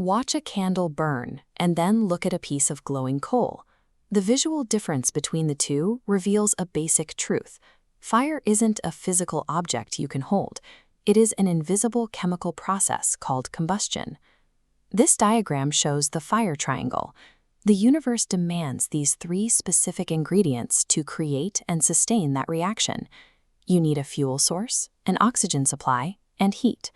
Watch a candle burn and then look at a piece of glowing coal. The visual difference between the two reveals a basic truth. Fire isn't a physical object you can hold. It is an invisible chemical process called combustion. This diagram shows the fire triangle. The universe demands these three specific ingredients to create and sustain that reaction. You need a fuel source, an oxygen supply, and heat.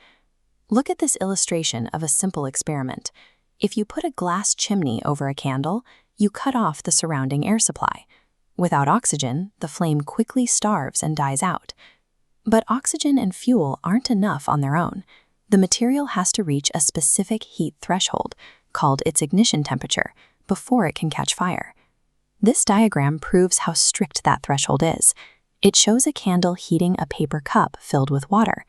Look at this illustration of a simple experiment. If you put a glass chimney over a candle, you cut off the surrounding air supply. Without oxygen, the flame quickly starves and dies out. But oxygen and fuel aren't enough on their own. The material has to reach a specific heat threshold, called its ignition temperature, before it can catch fire. This diagram proves how strict that threshold is. It shows a candle heating a paper cup filled with water.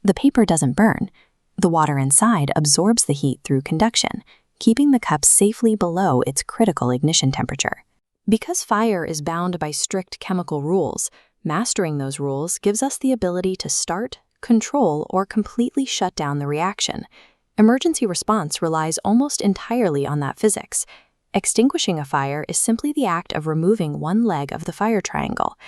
The paper doesn't burn. The water inside absorbs the heat through conduction, keeping the cup safely below its critical ignition temperature. Because fire is bound by strict chemical rules, mastering those rules gives us the ability to start, control, or completely shut down the reaction. Emergency response relies almost entirely on that physics. Extinguishing a fire is simply the act of removing one leg of the fire triangle.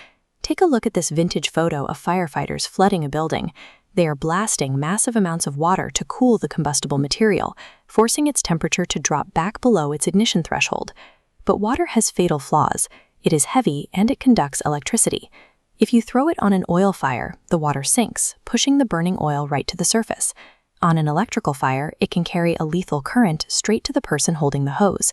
Take a look at this vintage photo of firefighters flooding a building. They are blasting massive amounts of water to cool the combustible material, forcing its temperature to drop back below its ignition threshold. But water has fatal flaws. It is heavy and it conducts electricity. If you throw it on an oil fire, the water sinks, pushing the burning oil right to the surface. On an electrical fire, it can carry a lethal current straight to the person holding the hose.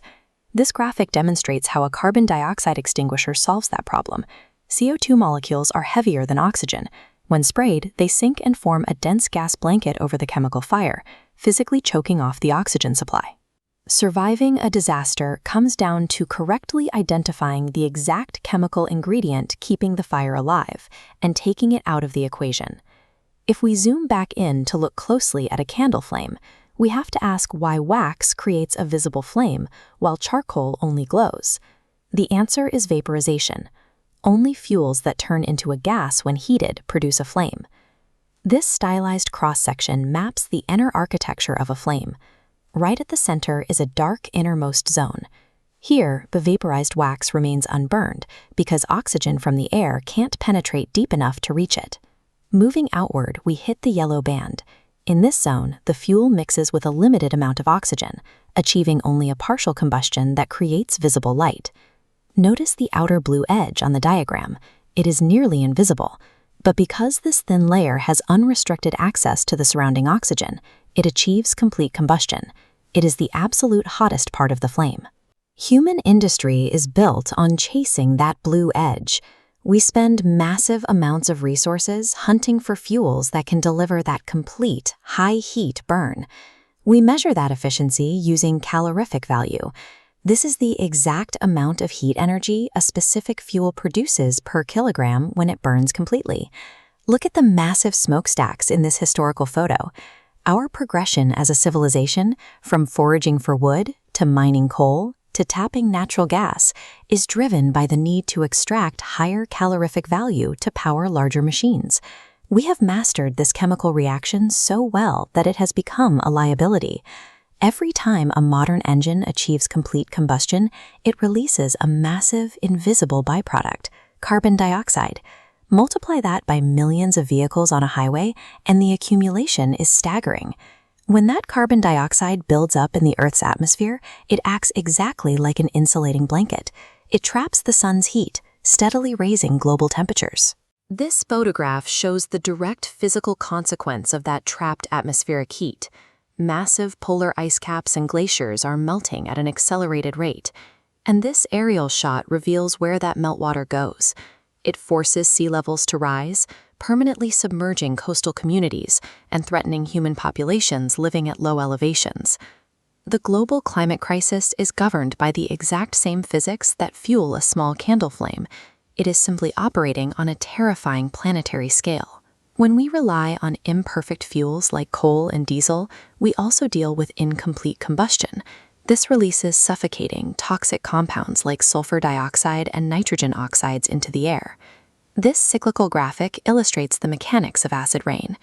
This graphic demonstrates how a carbon dioxide extinguisher solves that problem. CO2 molecules are heavier than oxygen. When sprayed, they sink and form a dense gas blanket over the chemical fire, physically choking off the oxygen supply. Surviving a disaster comes down to correctly identifying the exact chemical ingredient keeping the fire alive and taking it out of the equation. If we zoom back in to look closely at a candle flame, we have to ask why wax creates a visible flame while charcoal only glows. The answer is vaporization. Only fuels that turn into a gas when heated produce a flame. This stylized cross-section maps the inner architecture of a flame. Right at the center is a dark innermost zone. Here, the vaporized wax remains unburned because oxygen from the air can't penetrate deep enough to reach it. Moving outward, we hit the yellow band. In this zone, the fuel mixes with a limited amount of oxygen, achieving only a partial combustion that creates visible light. Notice the outer blue edge on the diagram. It is nearly invisible, but because this thin layer has unrestricted access to the surrounding oxygen, it achieves complete combustion. It is the absolute hottest part of the flame. Human industry is built on chasing that blue edge. We spend massive amounts of resources hunting for fuels that can deliver that complete, high-heat burn. We measure that efficiency using calorific value. This is the exact amount of heat energy a specific fuel produces per kilogram when it burns completely. Look at the massive smokestacks in this historical photo. Our progression as a civilization, from foraging for wood to mining coal to tapping natural gas, is driven by the need to extract higher calorific value to power larger machines. We have mastered this chemical reaction so well that it has become a liability. Every time a modern engine achieves complete combustion, it releases a massive, invisible byproduct, carbon dioxide. Multiply that by millions of vehicles on a highway, and the accumulation is staggering. When that carbon dioxide builds up in the Earth's atmosphere, it acts exactly like an insulating blanket. It traps the sun's heat, steadily raising global temperatures. This photograph shows the direct physical consequence of that trapped atmospheric heat. Massive polar ice caps and glaciers are melting at an accelerated rate, and this aerial shot reveals where that meltwater goes. It forces sea levels to rise, permanently submerging coastal communities and threatening human populations living at low elevations. The global climate crisis is governed by the exact same physics that fuel a small candle flame. It is simply operating on a terrifying planetary scale. When we rely on imperfect fuels like coal and diesel, we also deal with incomplete combustion. This releases suffocating, toxic compounds like sulfur dioxide and nitrogen oxides into the air. This cyclical graphic illustrates the mechanics of acid rain.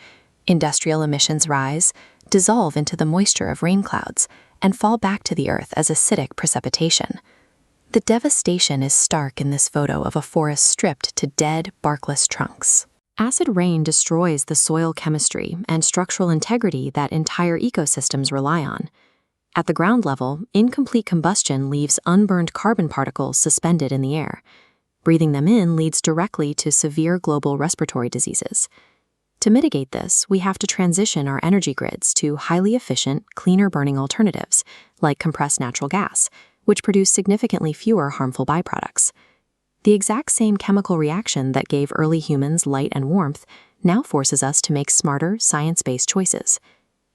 Industrial emissions rise, dissolve into the moisture of rain clouds, and fall back to the earth as acidic precipitation. The devastation is stark in this photo of a forest stripped to dead, barkless trunks. Acid rain destroys the soil chemistry and structural integrity that entire ecosystems rely on. At the ground level, incomplete combustion leaves unburned carbon particles suspended in the air. Breathing them in leads directly to severe global respiratory diseases. To mitigate this, we have to transition our energy grids to highly efficient, cleaner-burning alternatives, like compressed natural gas, which produce significantly fewer harmful byproducts. The exact same chemical reaction that gave early humans light and warmth now forces us to make smarter, science-based choices.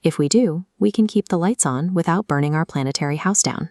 If we do, we can keep the lights on without burning our planetary house down.